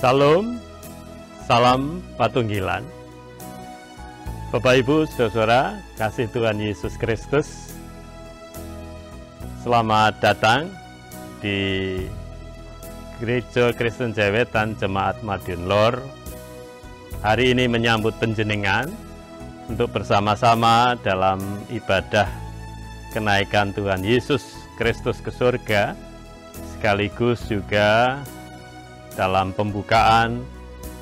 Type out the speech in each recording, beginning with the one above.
Salam, salam Patunggilan. Bapak Ibu, saudara-saudara, kasih Tuhan Yesus Kristus, selamat datang di Gereja Kristen Jawetan Jemaat Madiun Lor. Hari ini menyambut panjenengan untuk bersama-sama dalam ibadah kenaikan Tuhan Yesus Kristus ke surga, sekaligus juga dalam pembukaan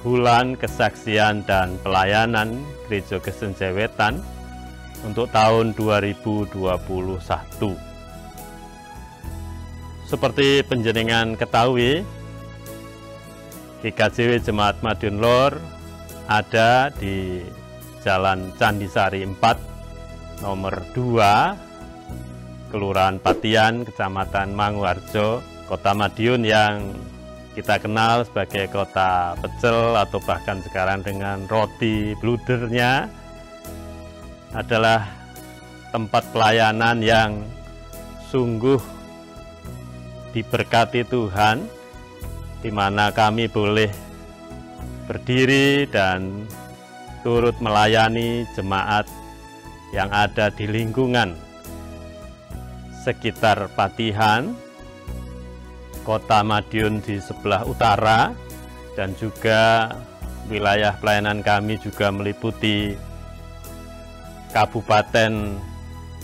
bulan kesaksian dan pelayanan Gereja Kristen Jawetan untuk tahun 2021. Seperti panjenengan ketahui, GKJW Jemaat Madiun Lor ada di Jalan Candisari 4, nomor 2, Kelurahan Patian, Kecamatan Manguharjo, Kota Madiun yang kita kenal sebagai kota pecel atau bahkan sekarang dengan roti bludernya, adalah tempat pelayanan yang sungguh diberkati Tuhan, di mana kami boleh berdiri dan turut melayani jemaat yang ada di lingkungan sekitar Patihan, Kota Madiun di sebelah utara, dan juga wilayah pelayanan kami juga meliputi Kabupaten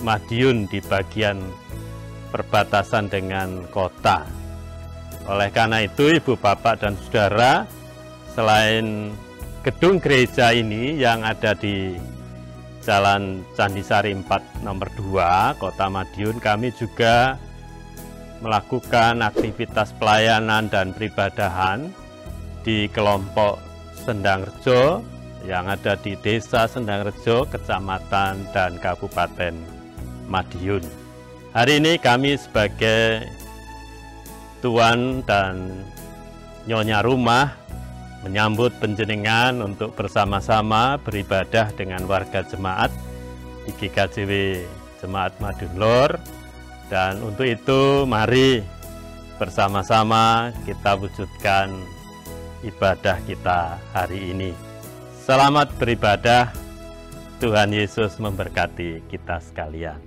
Madiun di bagian perbatasan dengan kota. Oleh karena itu, Ibu, Bapak, dan Saudara, selain gedung gereja ini yang ada di Jalan Candisari 4 nomor 2, Kota Madiun, kami juga melakukan aktivitas pelayanan dan peribadahan di kelompok Sendangrejo yang ada di Desa Sendangrejo, Kecamatan dan Kabupaten Madiun. Hari ini kami sebagai tuan dan nyonya rumah menyambut panjenengan untuk bersama-sama beribadah dengan warga jemaat di GKJW Jemaat Madiun Lor. Dan untuk itu, mari bersama-sama kita wujudkan ibadah kita hari ini. Selamat beribadah, Tuhan Yesus memberkati kita sekalian.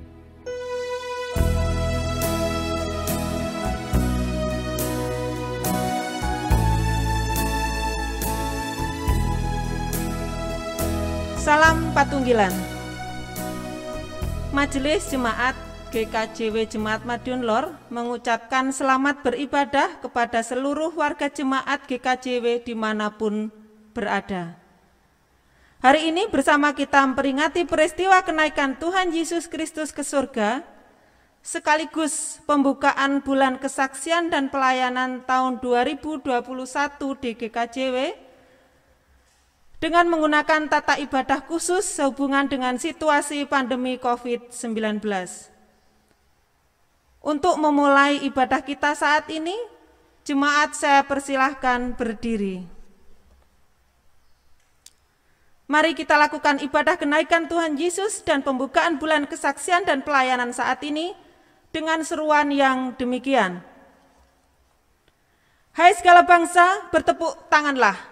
Salam Patunggilan. Majelis Jemaat GKJW Jemaat Madiun Lor mengucapkan selamat beribadah kepada seluruh warga jemaat GKJW dimanapun berada. Hari ini bersama kita memperingati peristiwa kenaikan Tuhan Yesus Kristus ke surga, sekaligus pembukaan bulan kesaksian dan pelayanan tahun 2021 di GKJW, dengan menggunakan tata ibadah khusus sehubungan dengan situasi pandemi COVID-19. Untuk memulai ibadah kita saat ini, jemaat saya persilahkan berdiri. Mari kita lakukan ibadah kenaikan Tuhan Yesus dan pembukaan bulan kesaksian dan pelayanan saat ini dengan seruan yang demikian. Hai segala bangsa, bertepuk tanganlah.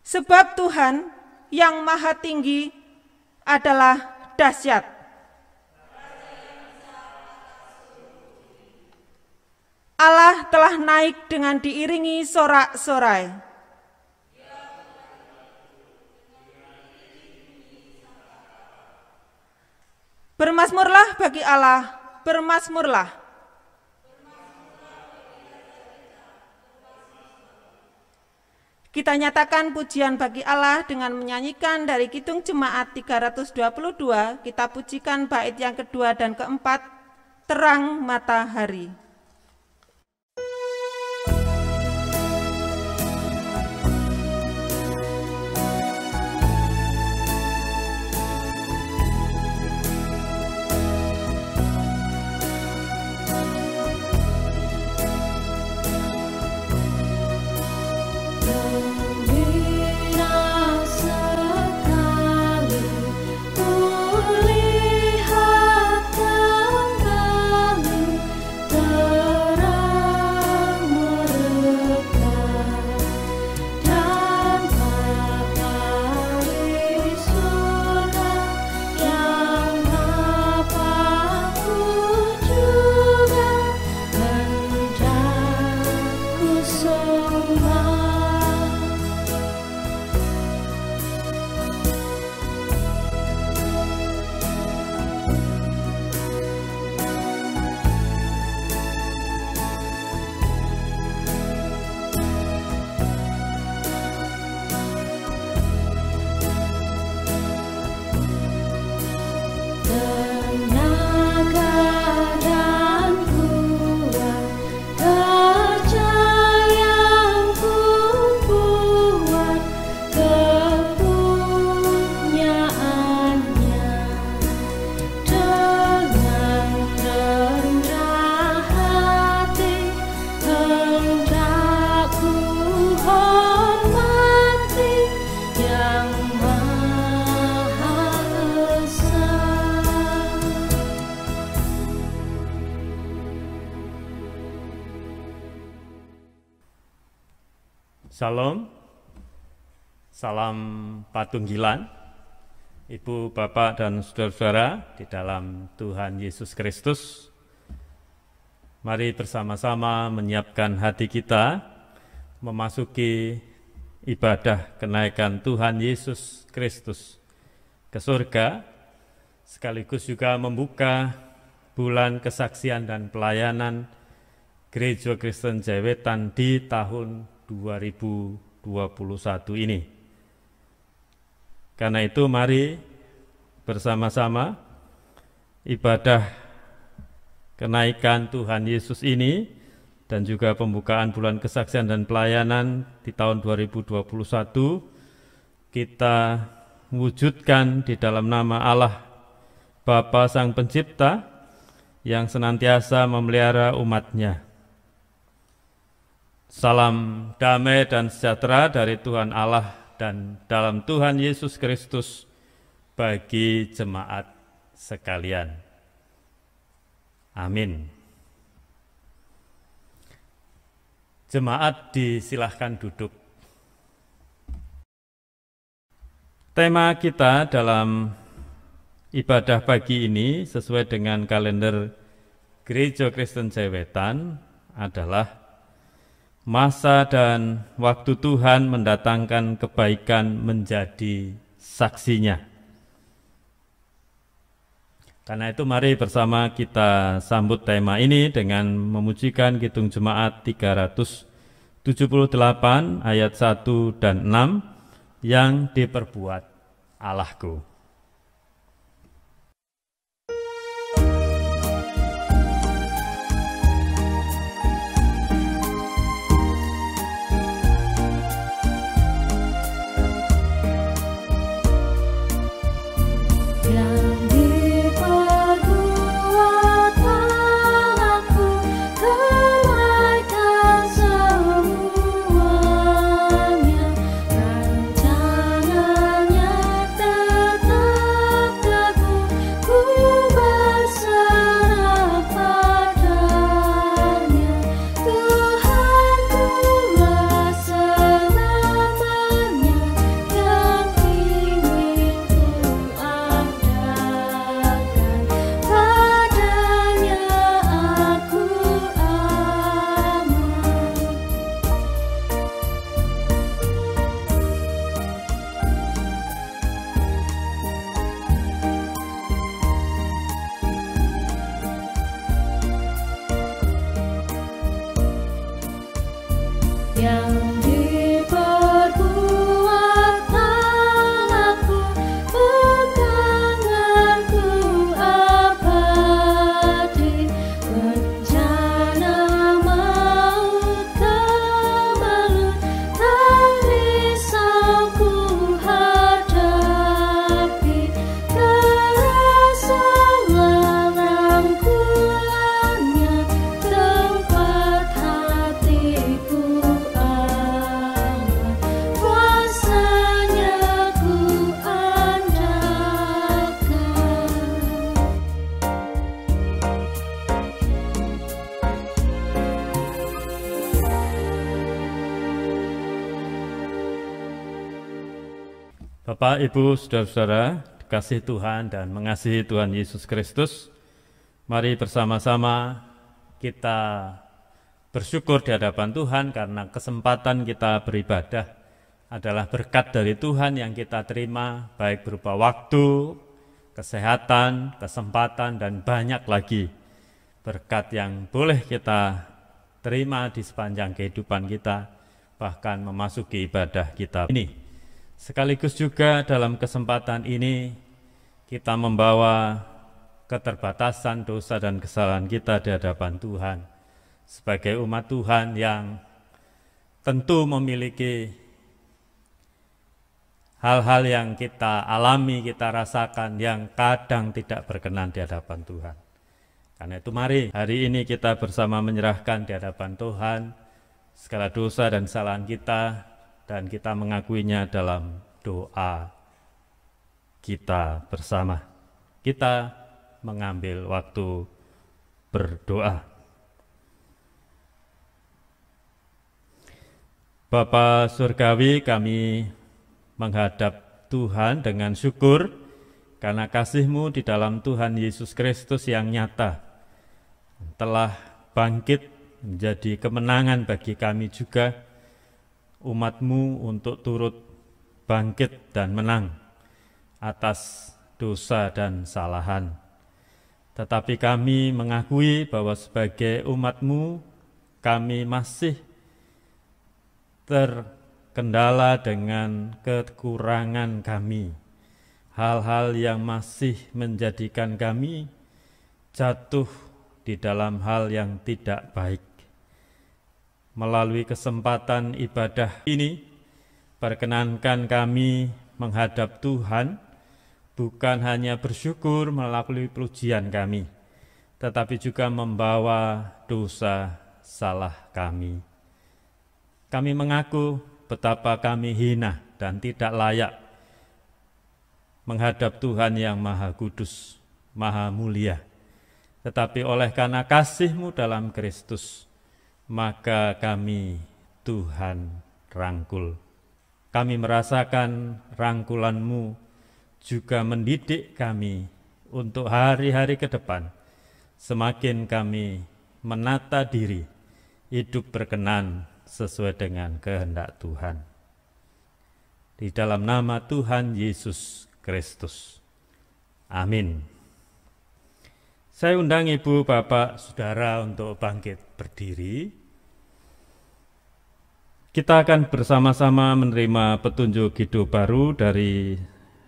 Sebab Tuhan yang Maha Tinggi adalah dahsyat. Allah telah naik dengan diiringi sorak-sorai. Bermazmurlah bagi Allah, bermazmurlah. Kita nyatakan pujian bagi Allah dengan menyanyikan dari Kidung Jemaat 322, kita pujikan bait yang kedua dan keempat, Terang Matahari. Sekali kulihat kembali Shalom, salam patunggilan, Ibu, Bapak, dan saudara-saudara di dalam Tuhan Yesus Kristus. Mari bersama-sama menyiapkan hati kita memasuki ibadah kenaikan Tuhan Yesus Kristus ke surga, sekaligus juga membuka bulan kesaksian dan pelayanan Gereja Kristen Jawetan di tahun 2021 ini. Karena itu mari bersama-sama ibadah kenaikan Tuhan Yesus ini dan juga pembukaan bulan kesaksian dan pelayanan di tahun 2021 kita wujudkan di dalam nama Allah Bapa Sang Pencipta yang senantiasa memelihara umat-Nya. Salam damai dan sejahtera dari Tuhan Allah dan dalam Tuhan Yesus Kristus bagi jemaat sekalian. Amin. Jemaat disilahkan duduk. Tema kita dalam ibadah pagi ini sesuai dengan kalender Gereja Kristen Jawetan adalah masa dan waktu Tuhan mendatangkan kebaikan menjadi saksinya. Karena itu mari bersama kita sambut tema ini dengan memujikan Kidung Jemaat 378 ayat 1 dan 6 yang diperbuat Allahku. Bapak, Ibu, saudara-saudara, dikasihi Tuhan dan mengasihi Tuhan Yesus Kristus, mari bersama-sama kita bersyukur di hadapan Tuhan karena kesempatan kita beribadah adalah berkat dari Tuhan yang kita terima, baik berupa waktu, kesehatan, kesempatan, dan banyak lagi berkat yang boleh kita terima di sepanjang kehidupan kita, bahkan memasuki ibadah kita ini. Sekaligus juga dalam kesempatan ini kita membawa keterbatasan dosa dan kesalahan kita di hadapan Tuhan sebagai umat Tuhan yang tentu memiliki hal-hal yang kita alami, kita rasakan yang kadang tidak berkenan di hadapan Tuhan. Karena itu mari hari ini kita bersama menyerahkan di hadapan Tuhan segala dosa dan kesalahan kita, dan kita mengakuinya dalam doa kita bersama. Kita mengambil waktu berdoa. Bapa Surgawi, kami menghadap Tuhan dengan syukur karena kasih-Mu di dalam Tuhan Yesus Kristus yang nyata telah bangkit menjadi kemenangan bagi kami juga, umat-Mu, untuk turut bangkit dan menang atas dosa dan kesalahan. Tetapi kami mengakui bahwa sebagai umat-Mu, kami masih terkendala dengan kekurangan kami, hal-hal yang masih menjadikan kami jatuh di dalam hal yang tidak baik. Melalui kesempatan ibadah ini, perkenankan kami menghadap Tuhan, bukan hanya bersyukur melalui pujian kami, tetapi juga membawa dosa salah kami. Kami mengaku betapa kami hina dan tidak layak menghadap Tuhan yang Maha Kudus, Maha Mulia. Tetapi oleh karena kasih-Mu dalam Kristus, maka kami Tuhan rangkul. Kami merasakan rangkulan-Mu juga mendidik kami untuk hari-hari ke depan. Semakin kami menata diri, hidup berkenan sesuai dengan kehendak Tuhan. Di dalam nama Tuhan Yesus Kristus. Amin. Saya undang Ibu, Bapak, Saudara untuk bangkit berdiri. Kita akan bersama-sama menerima petunjuk hidup baru dari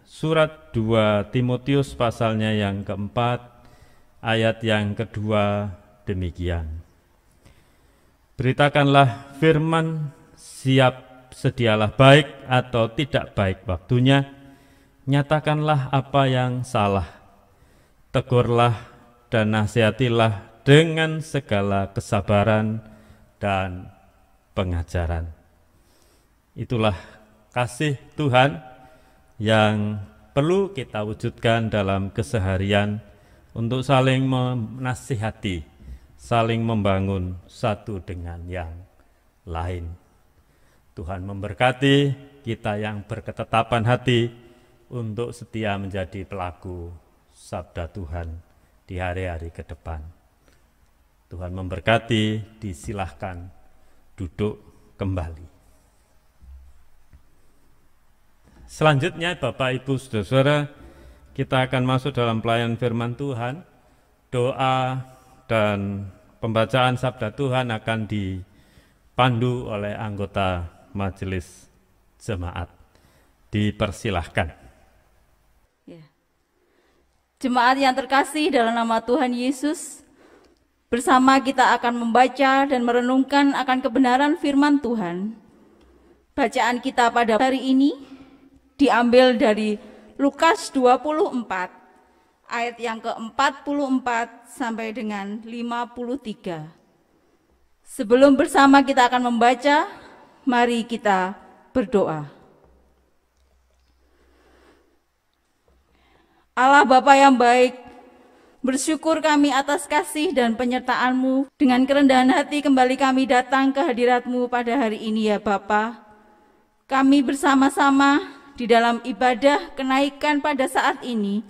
surat 2 Timotius pasalnya yang keempat, ayat yang kedua demikian. Beritakanlah firman, siap sedialah baik atau tidak baik waktunya, nyatakanlah apa yang salah, tegurlah dan nasihatilah dengan segala kesabaran dan pengajaran. Itulah kasih Tuhan yang perlu kita wujudkan dalam keseharian untuk saling menasihati, saling membangun satu dengan yang lain. Tuhan memberkati kita yang berketetapan hati untuk setia menjadi pelaku sabda Tuhan di hari-hari ke depan. Tuhan memberkati, disilahkan duduk kembali. Selanjutnya Bapak Ibu Saudara-saudara, kita akan masuk dalam pelayanan firman Tuhan. Doa dan pembacaan sabda Tuhan akan dipandu oleh anggota majelis jemaat. Dipersilahkan. Ya. Jemaat yang terkasih dalam nama Tuhan Yesus, bersama kita akan membaca dan merenungkan akan kebenaran firman Tuhan. Bacaan kita pada hari ini diambil dari Lukas 24, ayat yang ke-44 sampai dengan 53. Sebelum bersama kita akan membaca, mari kita berdoa. Allah Bapa yang baik, bersyukur kami atas kasih dan penyertaan-Mu. Dengan kerendahan hati kembali kami datang ke hadirat-Mu pada hari ini ya Bapa. Kami bersama-sama di dalam ibadah kenaikan pada saat ini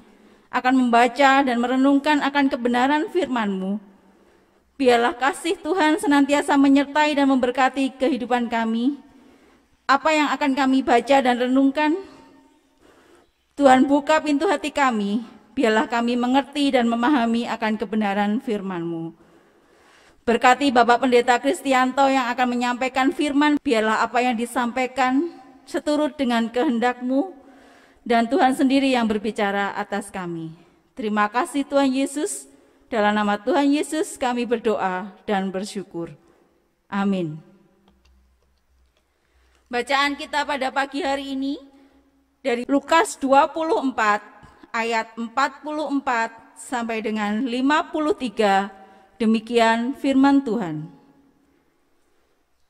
akan membaca dan merenungkan akan kebenaran firman-Mu. Biarlah kasih Tuhan senantiasa menyertai dan memberkati kehidupan kami. Apa yang akan kami baca dan renungkan, Tuhan buka pintu hati kami, biarlah kami mengerti dan memahami akan kebenaran firman-Mu. Berkati Bapak Pendeta Kristianto yang akan menyampaikan firman, biarlah apa yang disampaikan seturut dengan kehendak-Mu, dan Tuhan sendiri yang berbicara atas kami. Terima kasih Tuhan Yesus, dalam nama Tuhan Yesus kami berdoa dan bersyukur. Amin. Bacaan kita pada pagi hari ini dari Lukas 24 ayat 44 sampai dengan 53, demikian firman Tuhan.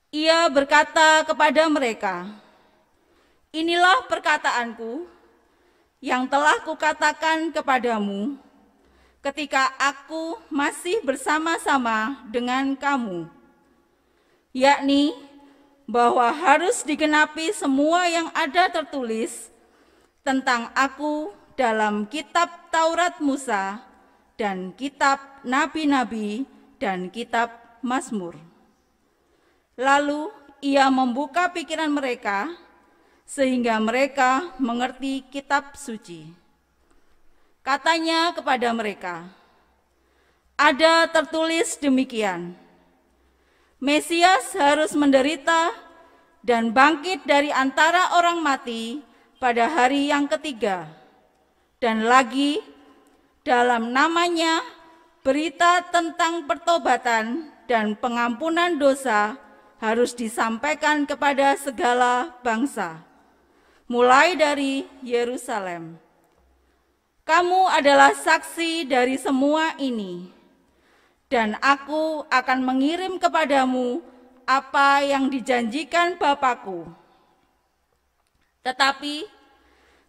Ia berkata kepada mereka, "Inilah perkataanku yang telah kukatakan kepadamu ketika aku masih bersama-sama dengan kamu, yakni bahwa harus digenapi semua yang ada tertulis tentang aku dalam kitab Taurat Musa dan kitab nabi-nabi dan kitab Mazmur. Lalu ia membuka pikiran mereka sehingga mereka mengerti kitab suci. Katanya kepada mereka, ada tertulis demikian, Mesias harus menderita dan bangkit dari antara orang mati pada hari yang ketiga. Dan lagi, dalam namanya berita tentang pertobatan dan pengampunan dosa harus disampaikan kepada segala bangsa, mulai dari Yerusalem. Kamu adalah saksi dari semua ini, dan aku akan mengirim kepadamu apa yang dijanjikan Bapakku. Tetapi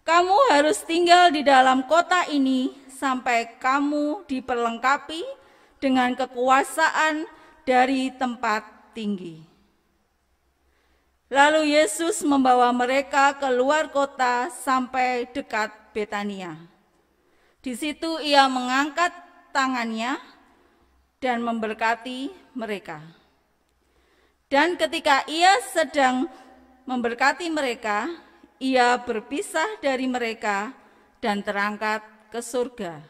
kamu harus tinggal di dalam kota ini sampai kamu diperlengkapi dengan kekuasaan dari tempat tinggi. Lalu Yesus membawa mereka keluar kota sampai dekat Betania. Di situ ia mengangkat tangannya dan memberkati mereka. Dan ketika ia sedang memberkati mereka, ia berpisah dari mereka dan terangkat ke surga.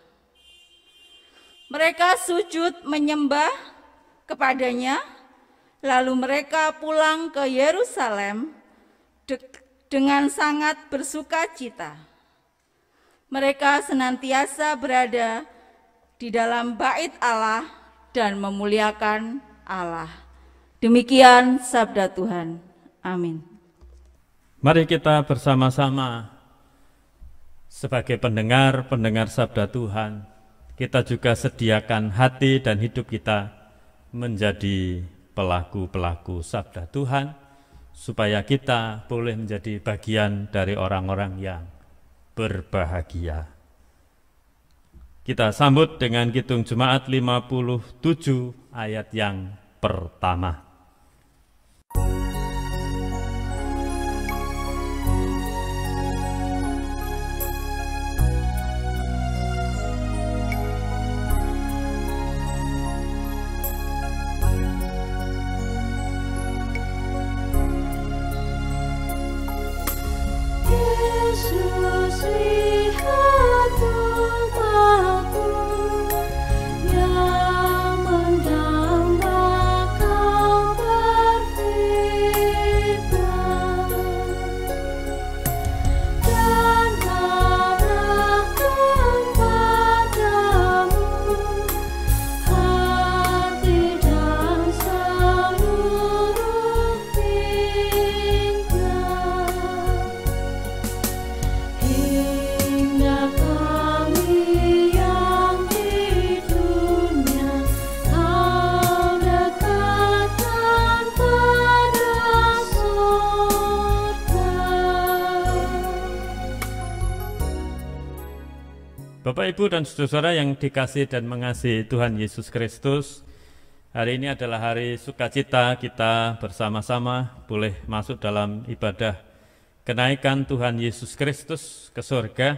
Mereka sujud menyembah kepadanya, lalu mereka pulang ke Yerusalem dengan sangat bersuka cita. Mereka senantiasa berada di dalam bait Allah dan memuliakan Allah. Demikian sabda Tuhan. Amin. Mari kita bersama-sama sebagai pendengar sabda Tuhan, kita juga sediakan hati dan hidup kita menjadi pelaku-pelaku sabda Tuhan, supaya kita boleh menjadi bagian dari orang-orang yang berbahagia. Kita sambut dengan Kidung Jemaat 57 ayat yang pertama. Bapak, Ibu, dan saudara yang dikasihi dan mengasihi Tuhan Yesus Kristus, hari ini adalah hari sukacita kita bersama-sama boleh masuk dalam ibadah kenaikan Tuhan Yesus Kristus ke surga,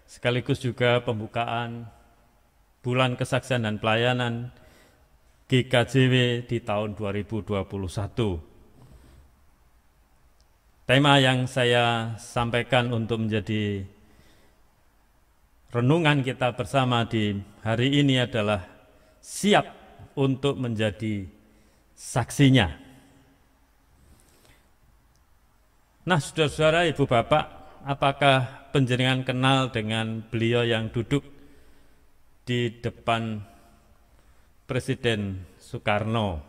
sekaligus juga pembukaan bulan kesaksian dan pelayanan GKJW di tahun 2021. Tema yang saya sampaikan untuk menjadi renungan kita bersama di hari ini adalah siap untuk menjadi saksinya. Nah, saudara-saudara, ibu bapak, apakah panjenengan kenal dengan beliau yang duduk di depan Presiden Soekarno,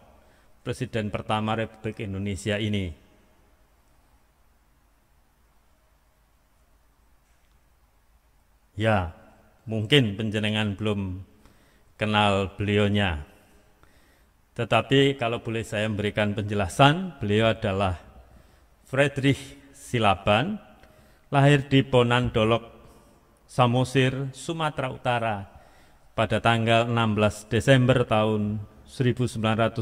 Presiden pertama Republik Indonesia ini? Ya, mungkin panjenengan belum kenal beliaunya. Tetapi kalau boleh saya memberikan penjelasan, beliau adalah Friedrich Silaban, lahir di Ponandolok, Samosir, Sumatera Utara pada tanggal 16 Desember tahun 1912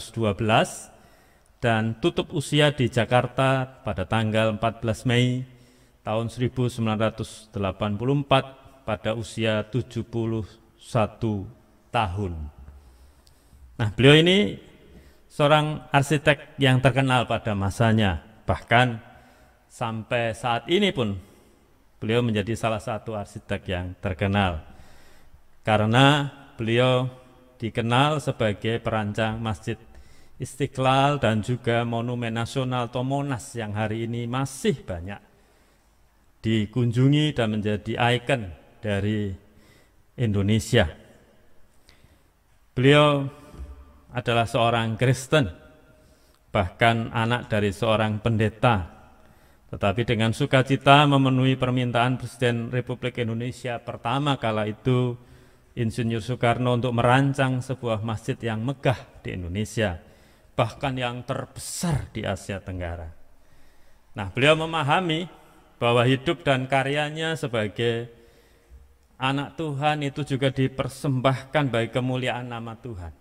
dan tutup usia di Jakarta pada tanggal 14 Mei tahun 1984 pada usia 71 tahun. Nah, beliau ini seorang arsitek yang terkenal pada masanya, bahkan sampai saat ini pun beliau menjadi salah satu arsitek yang terkenal karena beliau dikenal sebagai perancang Masjid Istiqlal dan juga Monumen Nasional atau Monas yang hari ini masih banyak dikunjungi dan menjadi ikon dari Indonesia. Beliau adalah seorang Kristen, bahkan anak dari seorang pendeta, tetapi dengan sukacita memenuhi permintaan Presiden Republik Indonesia pertama kala itu, Insinyur Soekarno, untuk merancang sebuah masjid yang megah di Indonesia, bahkan yang terbesar di Asia Tenggara. Nah, beliau memahami bahwa hidup dan karyanya sebagai anak Tuhan itu juga dipersembahkan bagi kemuliaan nama Tuhan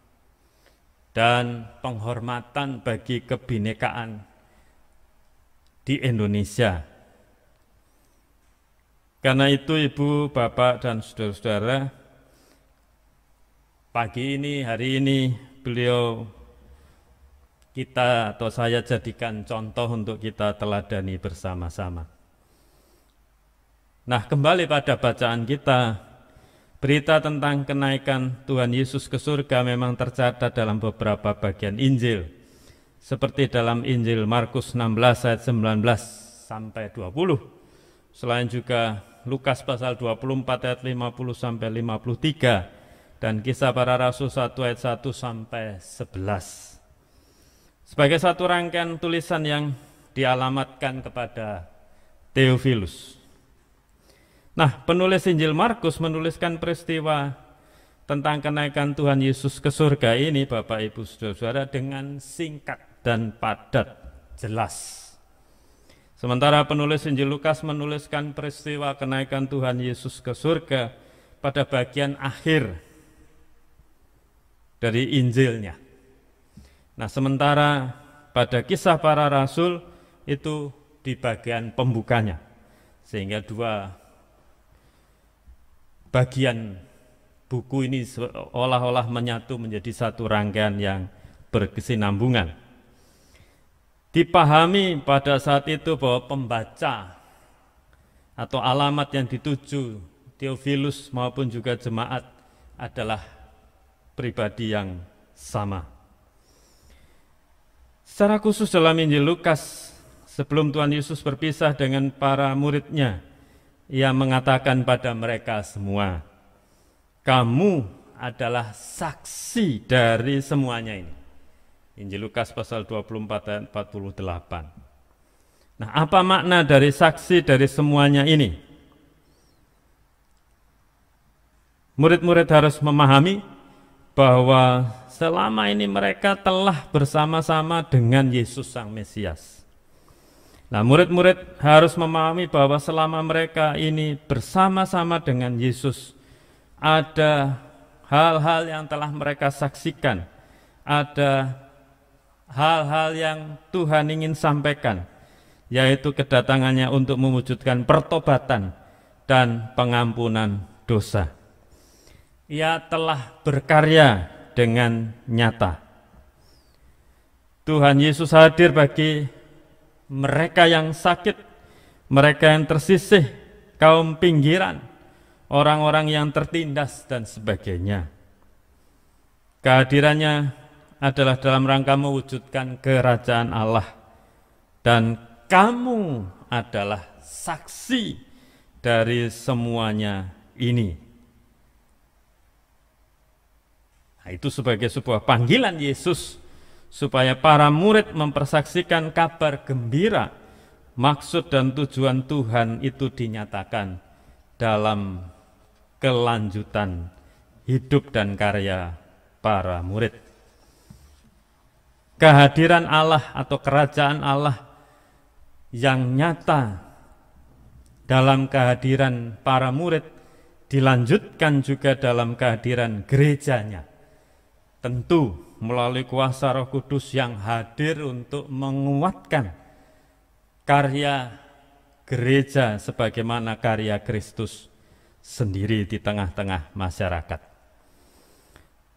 dan penghormatan bagi kebinekaan di Indonesia. Karena itu Ibu, Bapak, dan saudara-saudara, pagi ini, hari ini beliau kita atau saya jadikan contoh untuk kita teladani bersama-sama. Nah, kembali pada bacaan kita, berita tentang kenaikan Tuhan Yesus ke surga memang tercatat dalam beberapa bagian Injil, seperti dalam Injil Markus 16 ayat 19 sampai 20. Selain juga Lukas pasal 24 ayat 50 sampai 53 dan Kisah Para Rasul 1 ayat 1 sampai 11. Sebagai satu rangkaian tulisan yang dialamatkan kepada Theophilus. Nah, penulis Injil Markus menuliskan peristiwa tentang kenaikan Tuhan Yesus ke surga ini, Bapak, Ibu, saudara-saudara, dengan singkat dan padat, jelas. Sementara penulis Injil Lukas menuliskan peristiwa kenaikan Tuhan Yesus ke surga pada bagian akhir dari Injilnya. Nah, sementara pada Kisah Para Rasul itu di bagian pembukanya, sehingga dua bagian buku ini seolah-olah menyatu menjadi satu rangkaian yang berkesinambungan. Dipahami pada saat itu bahwa pembaca atau alamat yang dituju Theophilus maupun juga jemaat adalah pribadi yang sama. Secara khusus dalam Injil Lukas, sebelum Tuhan Yesus berpisah dengan para muridnya, Ia mengatakan pada mereka semua, kamu adalah saksi dari semuanya ini. Injil Lukas pasal 24 ayat 48. Nah, apa makna dari saksi dari semuanya ini? Murid-murid harus memahami bahwa selama ini mereka telah bersama-sama dengan Yesus Sang Mesias. Nah, murid-murid harus memahami bahwa selama mereka ini bersama-sama dengan Yesus, ada hal-hal yang telah mereka saksikan, ada hal-hal yang Tuhan ingin sampaikan, yaitu kedatangannya untuk mewujudkan pertobatan dan pengampunan dosa. Ia telah berkarya dengan nyata. Tuhan Yesus hadir bagi mereka yang sakit, mereka yang tersisih, kaum pinggiran, orang-orang yang tertindas, dan sebagainya. Kehadirannya adalah dalam rangka mewujudkan kerajaan Allah, dan kamu adalah saksi dari semuanya ini. Nah, itu sebagai sebuah panggilan Yesus supaya para murid mempersaksikan kabar gembira, maksud dan tujuan Tuhan itu dinyatakan dalam kelanjutan hidup dan karya para murid. Kehadiran Allah atau kerajaan Allah yang nyata dalam kehadiran para murid dilanjutkan juga dalam kehadiran gerejanya, tentu melalui kuasa Roh Kudus yang hadir untuk menguatkan karya gereja sebagaimana karya Kristus sendiri di tengah-tengah masyarakat.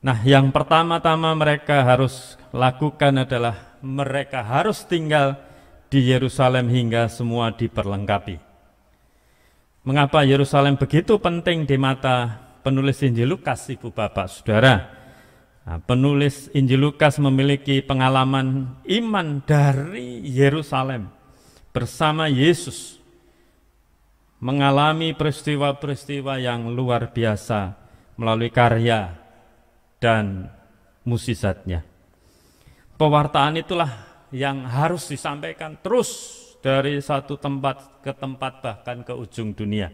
Nah, yang pertama-tama mereka harus lakukan adalah mereka harus tinggal di Yerusalem hingga semua diperlengkapi. Mengapa Yerusalem begitu penting di mata penulis Injil Lukas, Ibu Bapak Saudara? Nah, penulis Injil Lukas memiliki pengalaman iman dari Yerusalem bersama Yesus, mengalami peristiwa-peristiwa yang luar biasa melalui karya dan mukjizatnya. Pewartaan itulah yang harus disampaikan terus dari satu tempat ke tempat bahkan ke ujung dunia.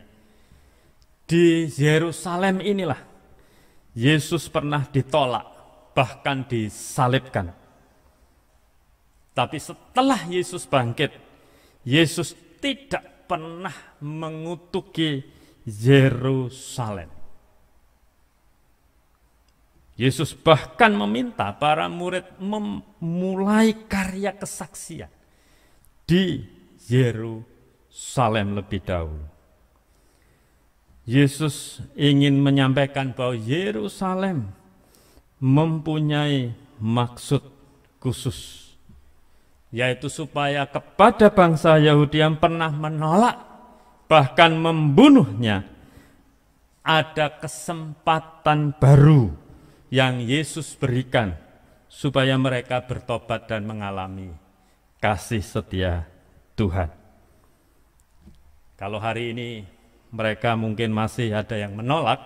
Di Yerusalem inilah Yesus pernah ditolak, bahkan disalibkan. Tapi setelah Yesus bangkit, Yesus tidak pernah mengutuki Yerusalem. Yesus bahkan meminta para murid memulai karya kesaksian di Yerusalem lebih dahulu. Yesus ingin menyampaikan bahwa Yerusalem mempunyai maksud khusus, yaitu supaya kepada bangsa Yahudi yang pernah menolak, bahkan membunuhnya, ada kesempatan baru yang Yesus berikan supaya mereka bertobat dan mengalami kasih setia Tuhan. Kalau hari ini mereka mungkin masih ada yang menolak,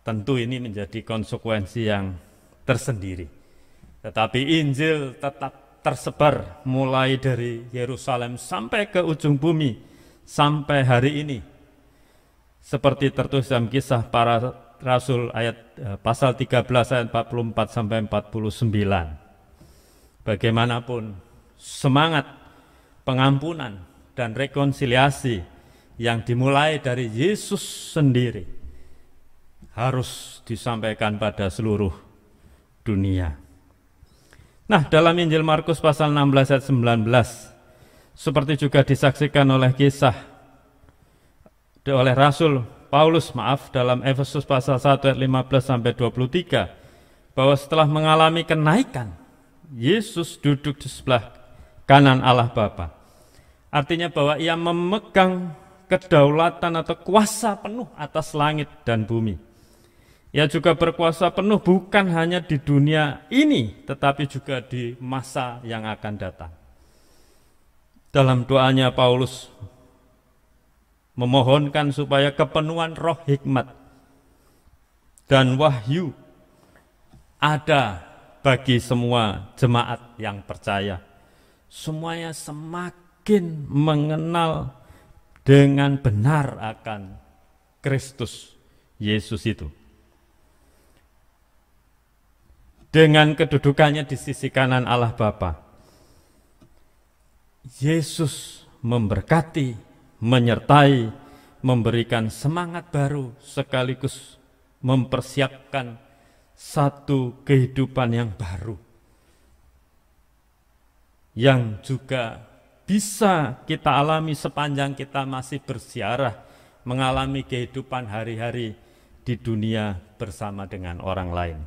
tentu ini menjadi konsekuensi yang tersendiri. Tetapi Injil tetap tersebar mulai dari Yerusalem sampai ke ujung bumi, sampai hari ini. Seperti tertulis dalam Kisah Para Rasul pasal 13 ayat 44 sampai 49. Bagaimanapun semangat pengampunan dan rekonsiliasi yang dimulai dari Yesus sendiri harus disampaikan pada seluruh dunia. Nah, dalam Injil Markus pasal 16 ayat 19, seperti juga disaksikan oleh oleh Rasul Paulus dalam Efesus pasal 1 ayat 15 sampai 23, bahwa setelah mengalami kenaikan, Yesus duduk di sebelah kanan Allah Bapa. Artinya bahwa ia memegang kedaulatan atau kuasa penuh atas langit dan bumi. Ia juga berkuasa penuh bukan hanya di dunia ini, tetapi juga di masa yang akan datang. Dalam doanya Paulus memohonkan supaya kepenuhan roh hikmat dan wahyu ada bagi semua jemaat yang percaya. Semuanya semakin mengenal dengan benar akan Kristus Yesus itu. Dengan kedudukannya di sisi kanan Allah Bapa, Yesus memberkati, menyertai, memberikan semangat baru sekaligus mempersiapkan satu kehidupan yang baru yang juga bisa kita alami sepanjang kita masih berziarah mengalami kehidupan hari-hari di dunia bersama dengan orang lain.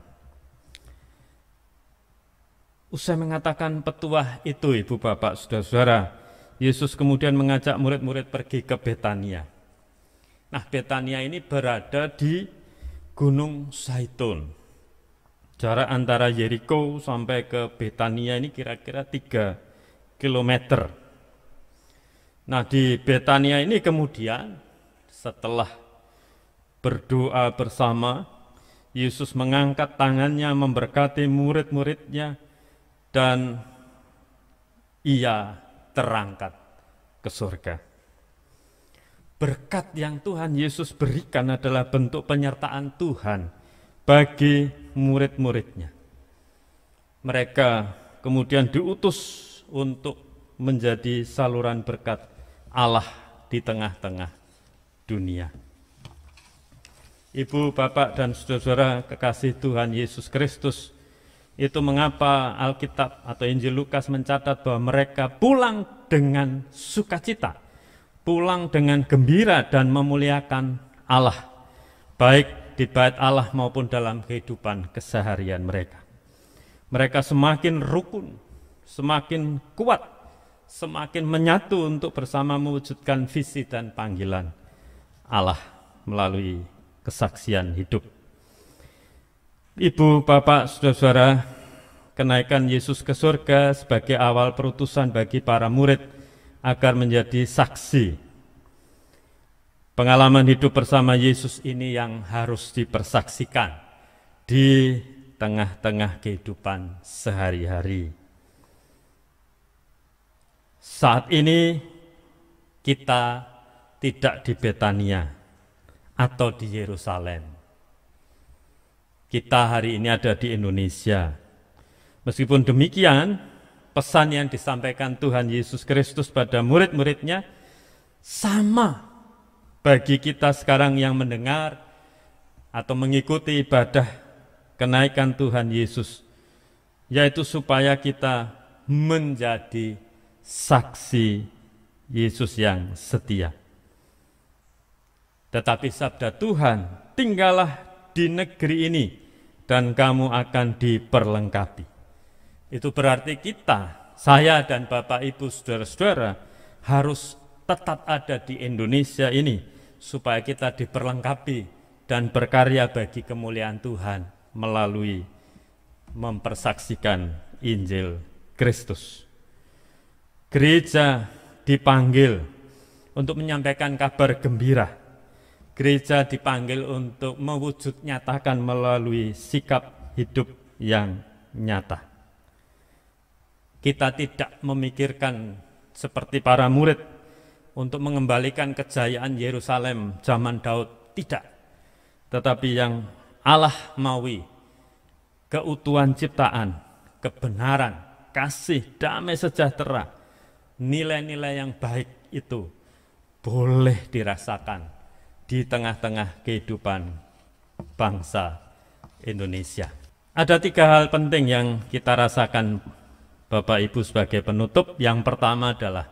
Usai mengatakan petuah itu, Ibu Bapak Saudara-saudara, Yesus kemudian mengajak murid-murid pergi ke Betania. Nah, Betania ini berada di Gunung Zaitun. Jarak antara Yeriko sampai ke Betania ini kira-kira 3 kilometer. Nah, di Betania ini kemudian setelah berdoa bersama, Yesus mengangkat tangannya memberkati murid-muridnya dan ia terangkat ke surga. Berkat yang Tuhan Yesus berikan adalah bentuk penyertaan Tuhan bagi murid-muridnya. Mereka kemudian diutus untuk menjadi saluran berkat Allah di tengah-tengah dunia. Ibu, Bapak, dan saudara-saudara kekasih Tuhan Yesus Kristus, Itu mengapa Alkitab atau Injil Lukas mencatat bahwa mereka pulang dengan sukacita, pulang dengan gembira dan memuliakan Allah, baik di bait Allah maupun dalam kehidupan keseharian mereka. Mereka semakin rukun, semakin kuat, semakin menyatu untuk bersama mewujudkan visi dan panggilan Allah melalui kesaksian hidup. Ibu, bapak, saudara-saudara, kenaikan Yesus ke surga sebagai awal perutusan bagi para murid agar menjadi saksi. Pengalaman hidup bersama Yesus ini yang harus dipersaksikan di tengah-tengah kehidupan sehari-hari. Saat ini kita tidak di Betania atau di Yerusalem. Kita hari ini ada di Indonesia. Meskipun demikian, pesan yang disampaikan Tuhan Yesus Kristus pada murid-muridnya sama bagi kita sekarang yang mendengar atau mengikuti ibadah kenaikan Tuhan Yesus, yaitu supaya kita menjadi saksi Yesus yang setia. Tetapi sabda Tuhan, tinggallah di negeri ini dan kamu akan diperlengkapi. Itu berarti kita, saya dan Bapak Ibu saudara-saudara harus tetap ada di Indonesia ini supaya kita diperlengkapi dan berkarya bagi kemuliaan Tuhan melalui mempersaksikan Injil Kristus. Gereja dipanggil untuk menyampaikan kabar gembira. Gereja dipanggil untuk mewujud nyatakan melalui sikap hidup yang nyata. Kita tidak memikirkan seperti para murid untuk mengembalikan kejayaan Yerusalem zaman Daud, tidak. Tetapi yang Allah maui, keutuhan ciptaan, kebenaran, kasih, damai sejahtera, nilai-nilai yang baik itu boleh dirasakan di tengah-tengah kehidupan bangsa Indonesia. Ada 3 hal penting yang kita rasakan Bapak Ibu sebagai penutup. Yang pertama adalah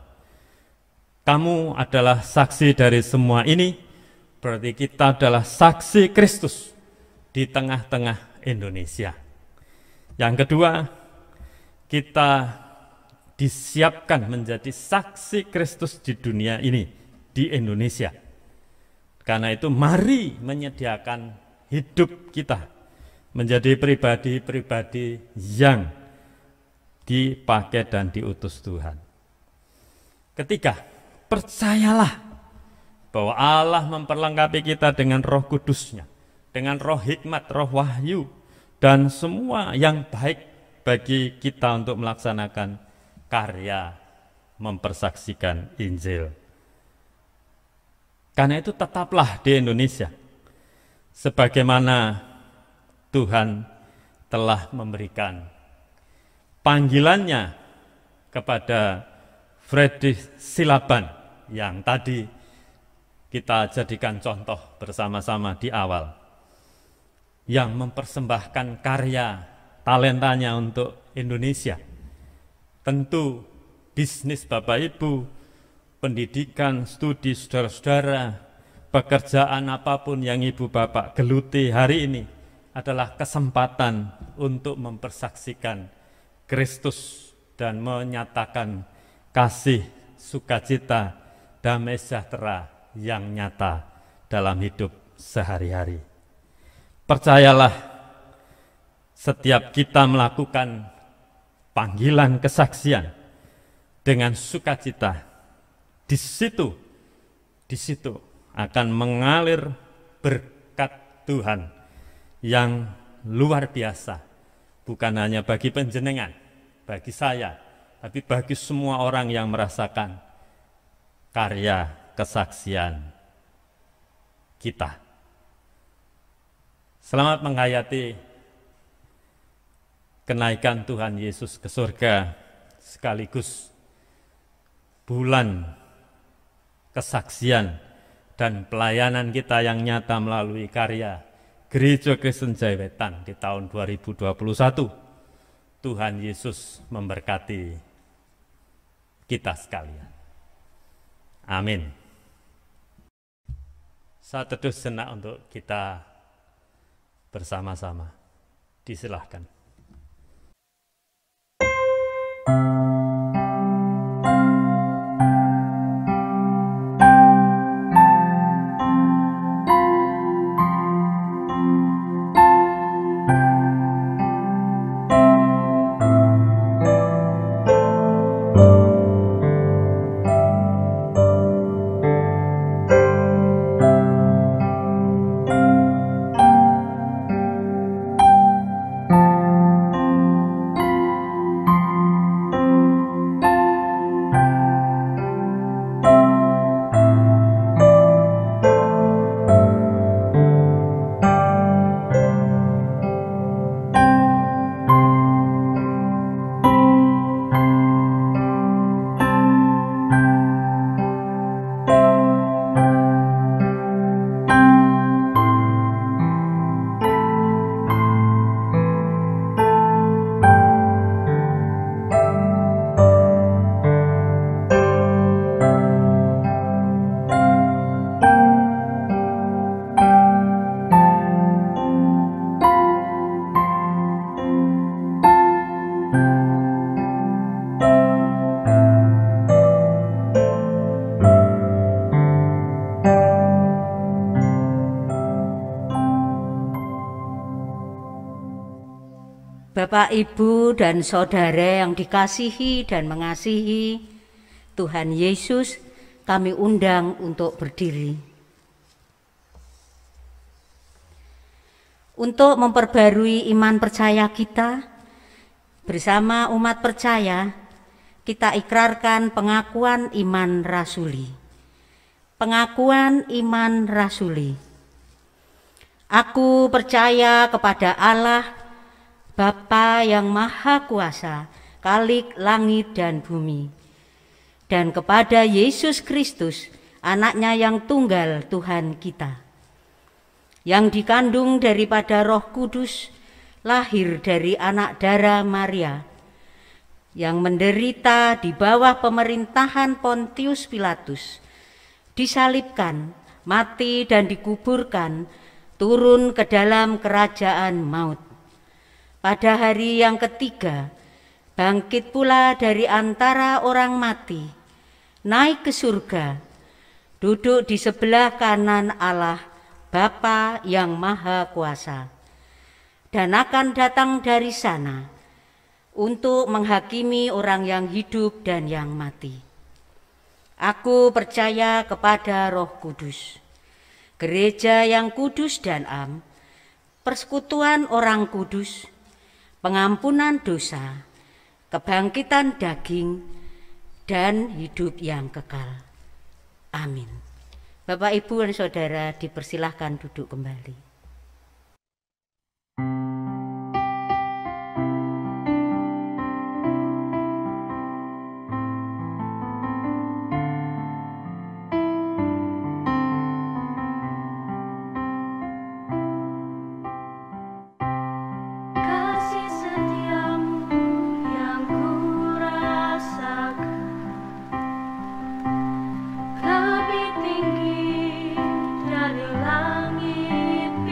kamu adalah saksi dari semua ini, berarti kita adalah saksi Kristus di tengah-tengah Indonesia. Yang kedua, kita disiapkan menjadi saksi Kristus di dunia ini, di Indonesia. Karena itu mari menyediakan hidup kita menjadi pribadi-pribadi yang dipakai dan diutus Tuhan. Ketiga, percayalah bahwa Allah memperlengkapi kita dengan Roh Kudus-Nya, dengan roh hikmat, roh wahyu, dan semua yang baik bagi kita untuk melaksanakan karya mempersaksikan Injil. Karena itu tetaplah di Indonesia, sebagaimana Tuhan telah memberikan panggilannya kepada Friedrich Silaban yang tadi kita jadikan contoh bersama-sama di awal, yang mempersembahkan karya talentanya untuk Indonesia. Tentu bisnis Bapak Ibu, pendidikan, studi saudara-saudara, pekerjaan apapun yang Ibu Bapak geluti hari ini adalah kesempatan untuk mempersaksikan Kristus dan menyatakan kasih, sukacita, damai sejahtera yang nyata dalam hidup sehari-hari. Percayalah, setiap kita melakukan panggilan kesaksian dengan sukacita, di situ akan mengalir berkat Tuhan yang luar biasa, bukan hanya bagi panjenengan, bagi saya, tapi bagi semua orang yang merasakan karya kesaksian kita. Selamat menghayati kenaikan Tuhan Yesus ke surga, sekaligus bulan kesaksian dan pelayanan kita yang nyata melalui karya Gereja Kristen Jaya Wetan di tahun 2021. Tuhan Yesus memberkati kita sekalian. Amin. Saat teduh sejenak untuk kita bersama-sama. Disilahkan. Bapak, Ibu, dan Saudara yang dikasihi dan mengasihi Tuhan Yesus, kami undang untuk berdiri. Untuk memperbarui iman percaya kita, bersama umat percaya, kita ikrarkan pengakuan iman rasuli. Pengakuan iman rasuli. Aku percaya kepada Allah, Bapa yang Maha Kuasa, Khalik langit dan bumi, dan kepada Yesus Kristus, anaknya yang tunggal Tuhan kita, yang dikandung daripada Roh Kudus, lahir dari anak darah Maria, yang menderita di bawah pemerintahan Pontius Pilatus, disalibkan, mati dan dikuburkan, turun ke dalam kerajaan maut. Pada hari yang ketiga, bangkit pula dari antara orang mati, naik ke surga, duduk di sebelah kanan Allah, Bapa yang Maha Kuasa, dan akan datang dari sana untuk menghakimi orang yang hidup dan yang mati. Aku percaya kepada Roh Kudus, gereja yang kudus dan am, persekutuan orang kudus, pengampunan dosa, kebangkitan daging, dan hidup yang kekal. Amin. Bapak, Ibu, dan Saudara dipersilahkan duduk kembali. Lebih tinggi dari langit.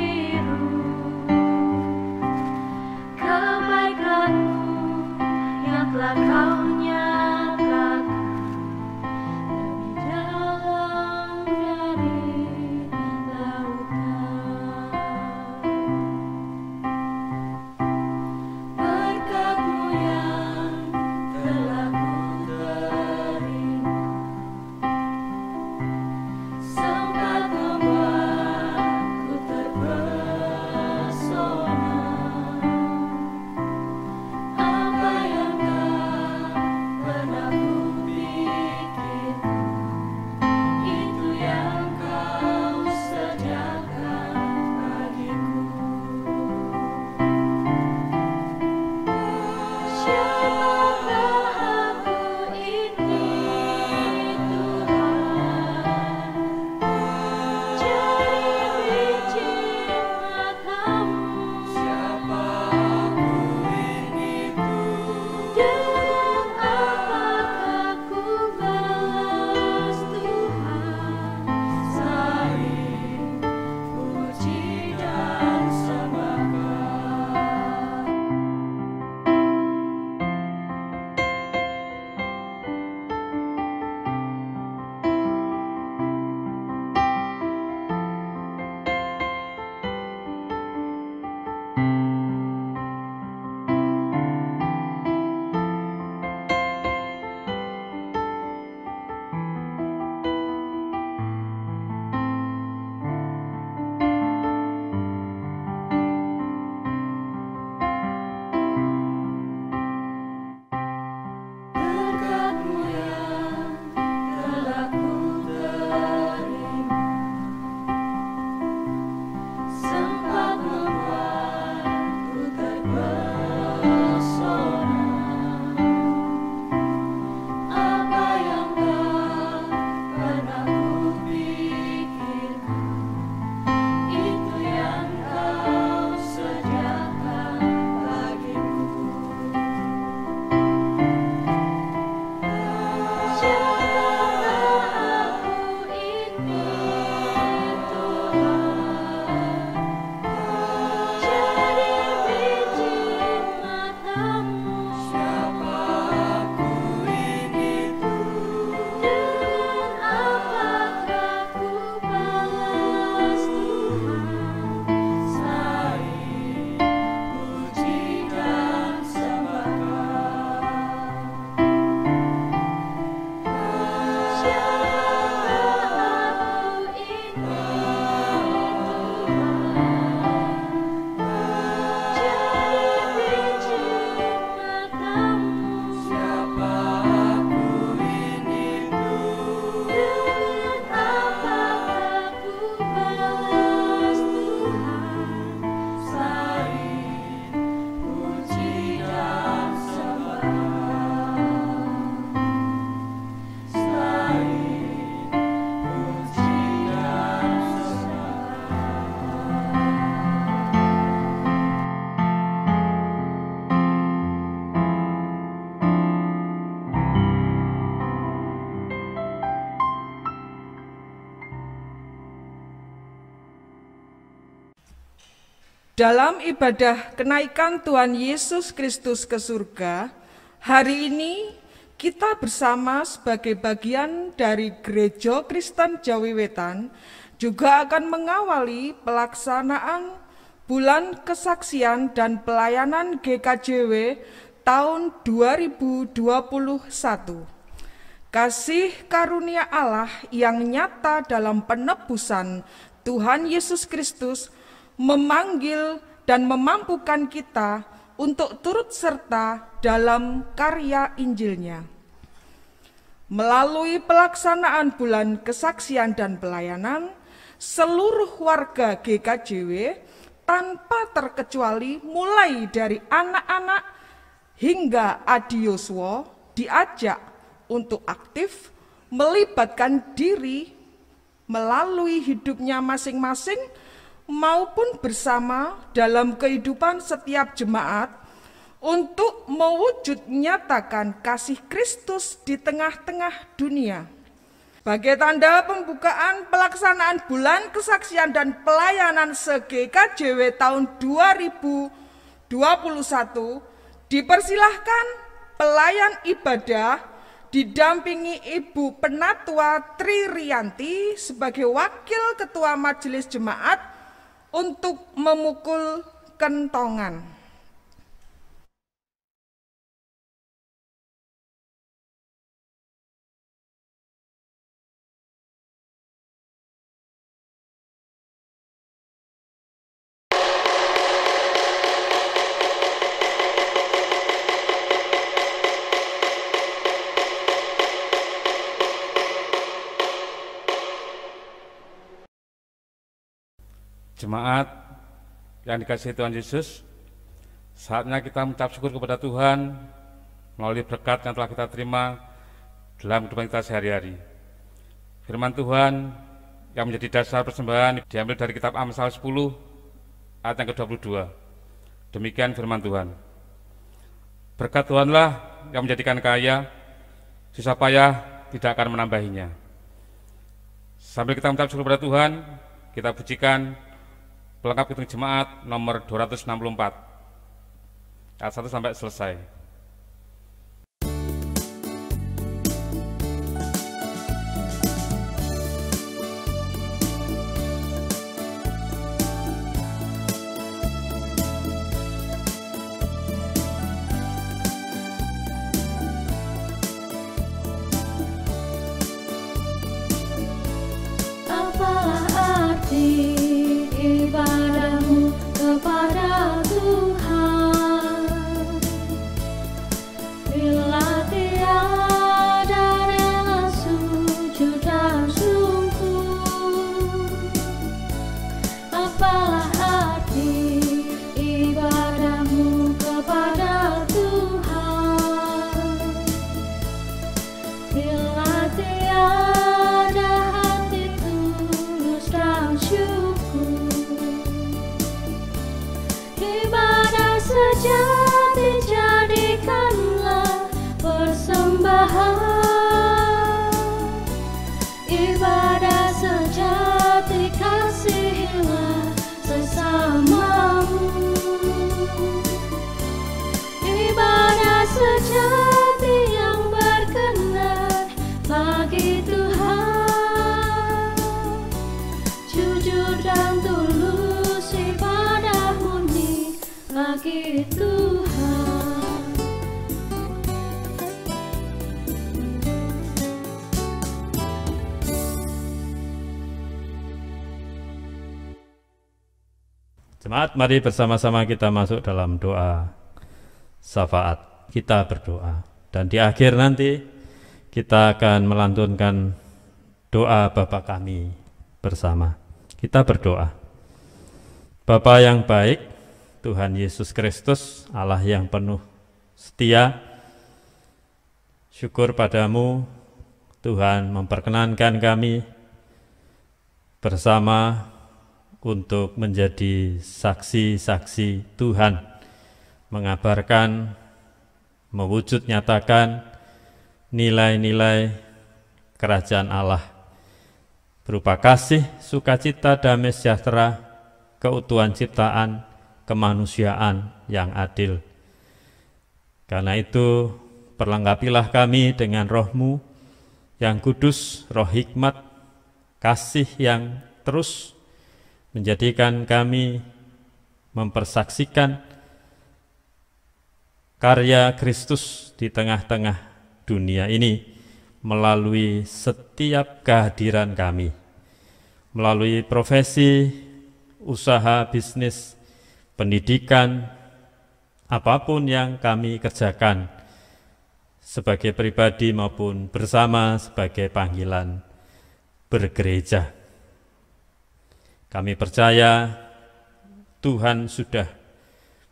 Dalam ibadah kenaikan Tuhan Yesus Kristus ke surga, hari ini kita bersama sebagai bagian dari Gereja Kristen Jawi Wetan juga akan mengawali pelaksanaan Bulan Kesaksian dan Pelayanan GKJW tahun 2021. Kasih karunia Allah yang nyata dalam penebusan Tuhan Yesus Kristus memanggil dan memampukan kita untuk turut serta dalam karya Injilnya. Melalui pelaksanaan Bulan Kesaksian dan Pelayanan, seluruh warga GKJW tanpa terkecuali mulai dari anak-anak hingga adioswa diajak untuk aktif melibatkan diri melalui hidupnya masing-masing maupun bersama dalam kehidupan setiap jemaat untuk mewujud nyatakan kasih Kristus di tengah-tengah dunia. Sebagai tanda pembukaan pelaksanaan Bulan Kesaksian dan Pelayanan se-GKJW tahun 2021, dipersilahkan pelayan ibadah didampingi Ibu Penatua Tri Rianti sebagai Wakil Ketua Majelis Jemaat untuk memukul kentongan. Jemaat yang dikasihi Tuhan Yesus, saatnya kita mengucap syukur kepada Tuhan melalui berkat yang telah kita terima dalam kehidupan kita sehari-hari. Firman Tuhan yang menjadi dasar persembahan diambil dari kitab Amsal 10 ayat yang ke-22. Demikian firman Tuhan. Berkat Tuhanlah yang menjadikan kaya, susah payah tidak akan menambahinya. Sambil kita mengucap syukur kepada Tuhan, kita pujikan pelengkap hitung jemaat nomor 264 ayat 1 sampai selesai. Kepada Tuhan, bila tiada rela sujud dan sungguh, apalah arti ibadahmu kepada Tuhan? Bila tiada hati tulus dan syukur, ibadah sejati jadikanlah persembahan. Ibadah sejati kasihilah sesamamu. Ibadah sejati yang berkenan bagi Tuhan. Jujur dan tulus ibadah murni bagi Tuhan. Jemaat, mari bersama-sama kita masuk dalam doa syafaat. Kita berdoa, dan di akhir nanti kita akan melantunkan doa Bapa kami bersama. Kita berdoa. Bapa yang baik, Tuhan Yesus Kristus, Allah yang penuh setia, syukur padamu Tuhan memperkenankan kami bersama untuk menjadi saksi-saksi Tuhan, mengabarkan, mewujud nyatakan nilai-nilai kerajaan Allah berupa kasih, sukacita, damai sejahtera, keutuhan ciptaan, kemanusiaan yang adil. Karena itu, perlengkapilah kami dengan roh-Mu yang kudus, roh hikmat, kasih yang terus menjadikan kami mempersaksikan karya Kristus di tengah-tengah dunia ini melalui setiap kehadiran kami, melalui profesi, usaha, bisnis, pendidikan, apapun yang kami kerjakan sebagai pribadi maupun bersama sebagai panggilan bergereja. Kami percaya Tuhan sudah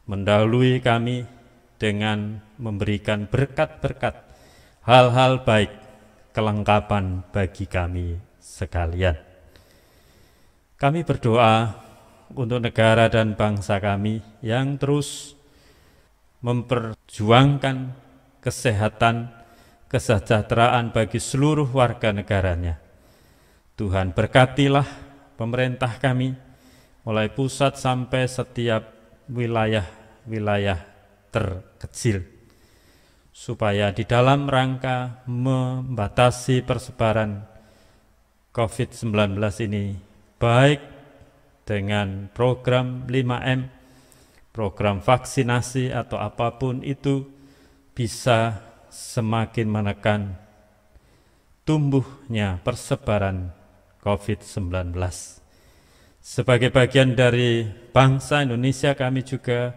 mendahului kami dengan memberikan berkat-berkat, hal-hal baik, kelengkapan bagi kami sekalian. Kami berdoa untuk negara dan bangsa kami yang terus memperjuangkan kesehatan, kesejahteraan bagi seluruh warga negaranya. Tuhan berkatilah pemerintah kami, mulai pusat sampai setiap wilayah-wilayah terkecil, supaya di dalam rangka membatasi persebaran COVID-19 ini, baik dengan program 5M, program vaksinasi atau apapun itu, bisa semakin menekan tumbuhnya persebaran COVID-19. Sebagai bagian dari bangsa Indonesia, kami juga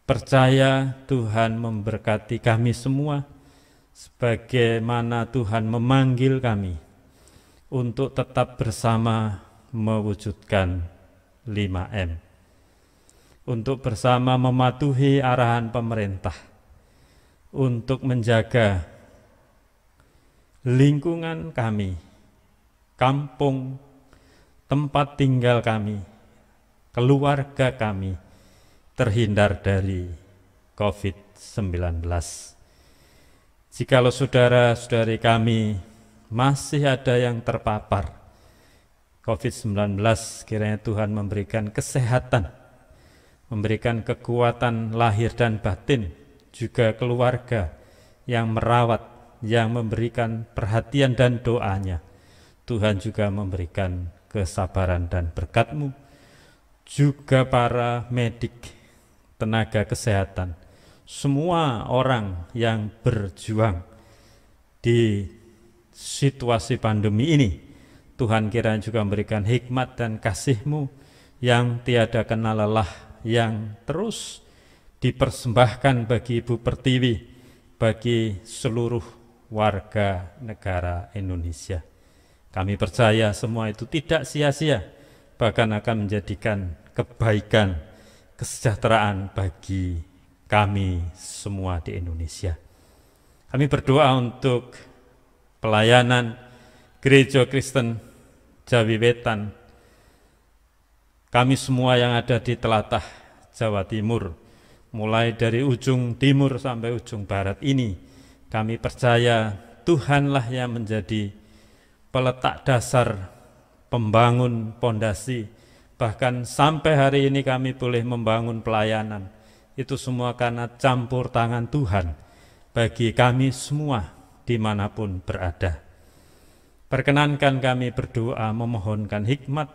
percaya Tuhan memberkati kami semua, sebagaimana Tuhan memanggil kami untuk tetap bersama mewujudkan 5M, untuk bersama mematuhi arahan pemerintah, untuk menjaga lingkungan kami, kampung, tempat tinggal kami, keluarga kami terhindar dari COVID-19. Jikalau saudara-saudari kami masih ada yang terpapar COVID-19, kiranya Tuhan memberikan kesehatan, memberikan kekuatan lahir dan batin, juga keluarga yang merawat, yang memberikan perhatian dan doanya. Tuhan juga memberikan kesabaran dan berkat-Mu, juga para medik, tenaga kesehatan, semua orang yang berjuang di situasi pandemi ini. Tuhan kiranya juga memberikan hikmat dan kasih-Mu yang tiada kenal lelah, yang terus dipersembahkan bagi Ibu Pertiwi, bagi seluruh warga negara Indonesia. Kami percaya semua itu tidak sia-sia, bahkan akan menjadikan kebaikan, kesejahteraan bagi kami semua di Indonesia. Kami berdoa untuk pelayanan Gereja Kristen Jawi Wetan, kami semua yang ada di telatah Jawa Timur, mulai dari ujung timur sampai ujung barat ini, kami percaya Tuhanlah yang menjadi peletak dasar, pembangun pondasi, bahkan sampai hari ini kami boleh membangun pelayanan. Itu semua karena campur tangan Tuhan bagi kami semua dimanapun berada. Perkenankan kami berdoa memohonkan hikmat,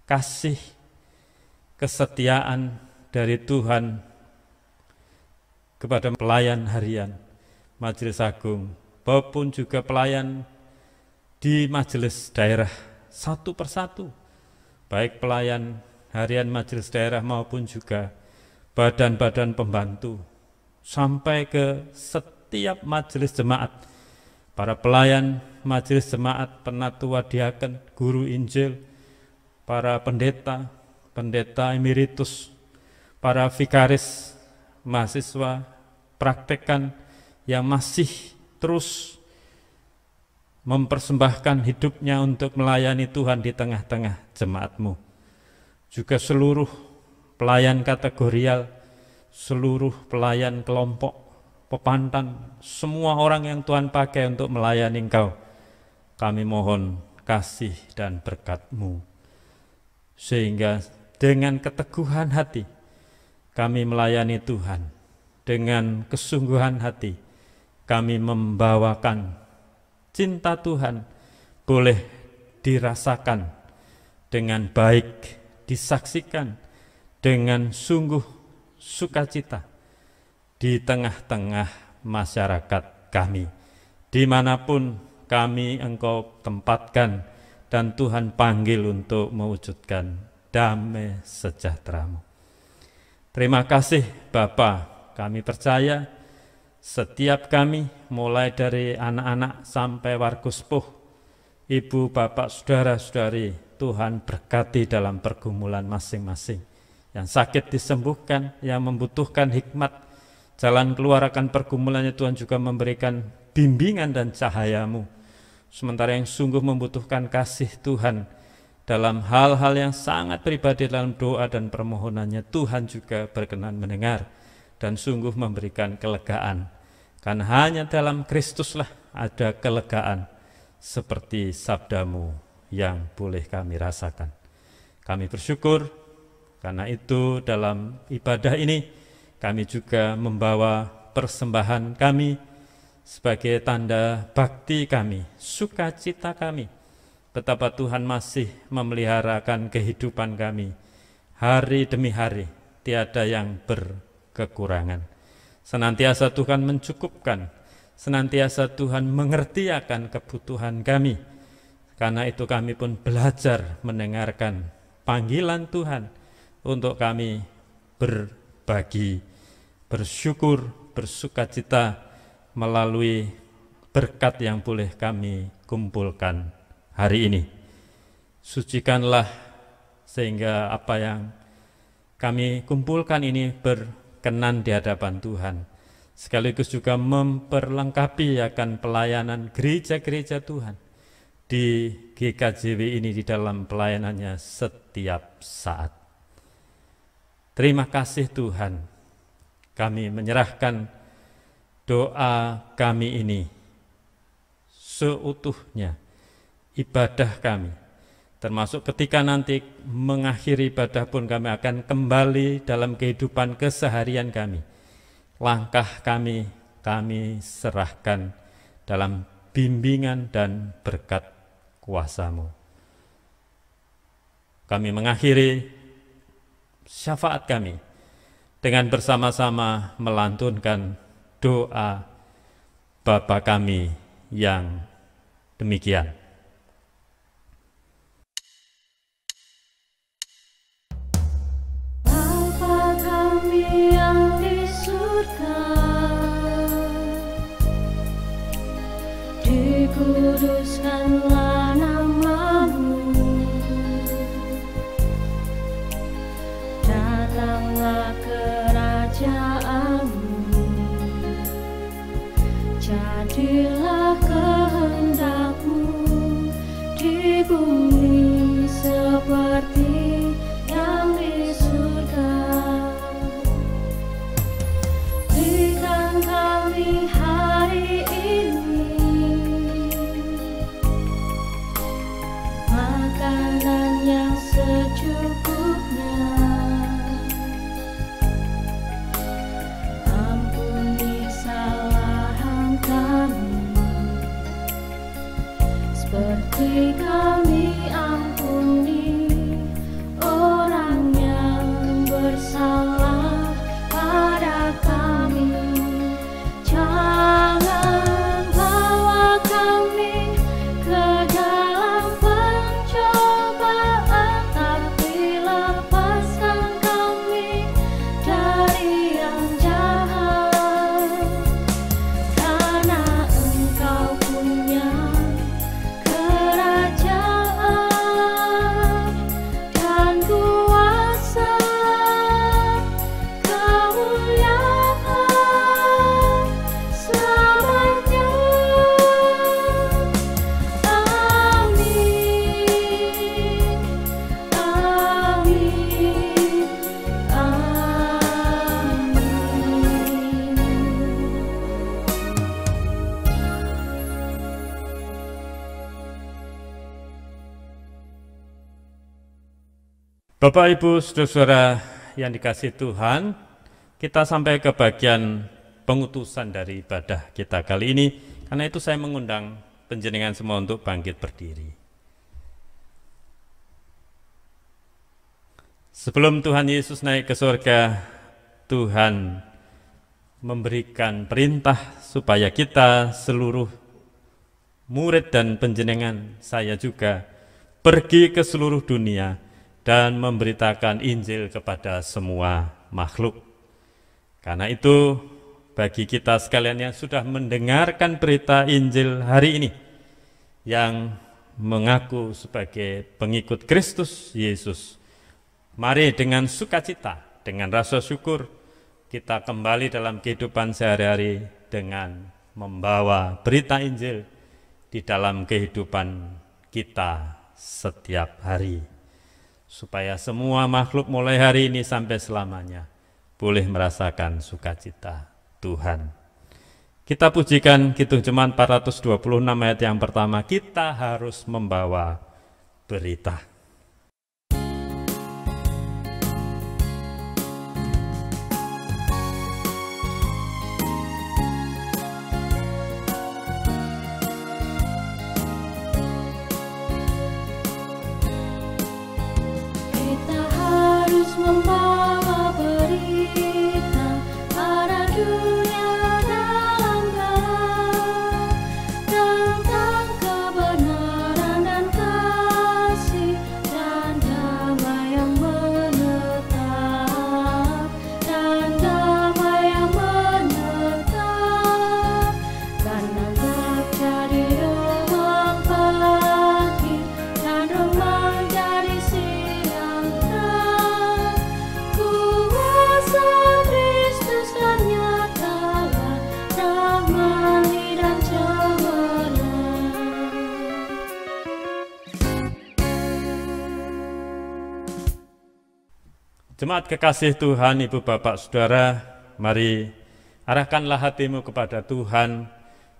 kasih, kesetiaan dari Tuhan kepada pelayan harian Majelis Agung, maupun juga pelayan di majelis daerah satu persatu, baik pelayan harian majelis daerah maupun juga badan-badan pembantu, sampai ke setiap majelis jemaat, para pelayan majelis jemaat, penatua diaken, guru Injil, para pendeta, pendeta emeritus, para vikaris, mahasiswa, praktekan yang masih terus mempersembahkan hidupnya untuk melayani Tuhan di tengah-tengah jemaat-Mu. Juga seluruh pelayan kategorial, seluruh pelayan kelompok, pepantan, semua orang yang Tuhan pakai untuk melayani Engkau, kami mohon kasih dan berkat-Mu, sehingga dengan keteguhan hati kami melayani Tuhan, dengan kesungguhan hati kami membawakan cinta Tuhan boleh dirasakan dengan baik, disaksikan dengan sungguh sukacita di tengah-tengah masyarakat kami, dimanapun kami Engkau tempatkan dan Tuhan panggil untuk mewujudkan damai sejahtera-Mu. Terima kasih Bapa, kami percaya setiap kami mulai dari anak-anak sampai warguspuh, ibu, bapak, saudara-saudari, Tuhan berkati dalam pergumulan masing-masing. Yang sakit disembuhkan, yang membutuhkan hikmat, jalan keluar akan pergumulannya Tuhan juga memberikan bimbingan dan cahaya-Mu. Sementara yang sungguh membutuhkan kasih Tuhan dalam hal-hal yang sangat pribadi dalam doa dan permohonannya, Tuhan juga berkenan mendengar dan sungguh memberikan kelegaan. Karena hanya dalam Kristuslah ada kelegaan seperti sabda-Mu yang boleh kami rasakan. Kami bersyukur karena itu dalam ibadah ini kami juga membawa persembahan kami sebagai tanda bakti kami, sukacita kami, betapa Tuhan masih memeliharakan kehidupan kami hari demi hari, tiada yang berkekurangan. Senantiasa Tuhan mencukupkan, senantiasa Tuhan mengerti akan kebutuhan kami. Karena itu kami pun belajar mendengarkan panggilan Tuhan untuk kami berbagi, bersyukur, bersukacita melalui berkat yang boleh kami kumpulkan hari ini. Sucikanlah sehingga apa yang kami kumpulkan ini berkenan di hadapan Tuhan, sekaligus juga memperlengkapi akan pelayanan gereja-gereja Tuhan di GKJW ini di dalam pelayanannya setiap saat. Terima kasih Tuhan, kami menyerahkan doa kami ini seutuhnya, ibadah kami, termasuk ketika nanti mengakhiri ibadah pun kami akan kembali dalam kehidupan keseharian kami. Langkah kami serahkan dalam bimbingan dan berkat kuasa-Mu. Kami mengakhiri syafaat kami dengan bersama-sama melantunkan doa Bapa kami yang demikian. Bapa kami yang di surga, dikuduskanlah nama-Mu, datanglah kerajaan-Mu, jadilah kehendak-Mu di bumi seperti yang di surga. Berikan kami hari ini makanan yang secukupnya. Ampuni kesalahan kami seperti kami ampuni Bapak, Ibu, saudara-saudara yang dikasihi Tuhan, kita sampai ke bagian pengutusan dari ibadah kita kali ini. Karena itu saya mengundang panjenengan semua untuk bangkit berdiri. Sebelum Tuhan Yesus naik ke surga, Tuhan memberikan perintah supaya kita seluruh murid dan panjenengan, saya juga, pergi ke seluruh dunia dan memberitakan Injil kepada semua makhluk. Karena itu, bagi kita sekalian yang sudah mendengarkan berita Injil hari ini, yang mengaku sebagai pengikut Kristus Yesus, mari dengan sukacita, dengan rasa syukur, kita kembali dalam kehidupan sehari-hari dengan membawa berita Injil di dalam kehidupan kita setiap hari, supaya semua makhluk mulai hari ini sampai selamanya boleh merasakan sukacita Tuhan. Kita pujikan Kidung Jemaat 426 ayat yang pertama, kita harus membawa berita. Membawa berita pada dunia dalam gelap tentang kebenaran dan kasih dan damai yang menetap, dan damai yang menetap, karena gelap jadi remang pagi dan remang jadi siang. Kuasa Kristus kan nyatalah, rahmani dan cemerlang. Jemaat kekasih Tuhan, Ibu, Bapak, Saudara, mari arahkanlah hatimu kepada Tuhan,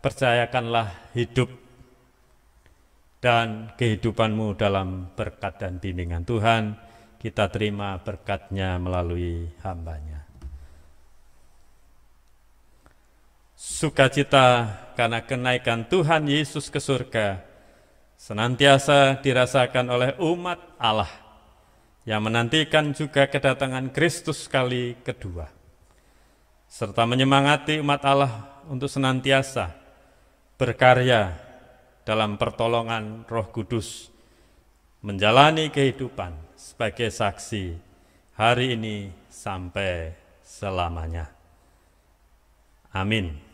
percayakanlah hidup dan kehidupanmu dalam berkat dan bimbingan Tuhan. Kita terima berkat-Nya melalui hamba-Nya. Sukacita karena kenaikan Tuhan Yesus ke surga senantiasa dirasakan oleh umat Allah yang menantikan juga kedatangan Kristus kali kedua, serta menyemangati umat Allah untuk senantiasa berkarya dalam pertolongan Roh Kudus, menjalani kehidupan sebagai saksi hari ini sampai selamanya. Amin.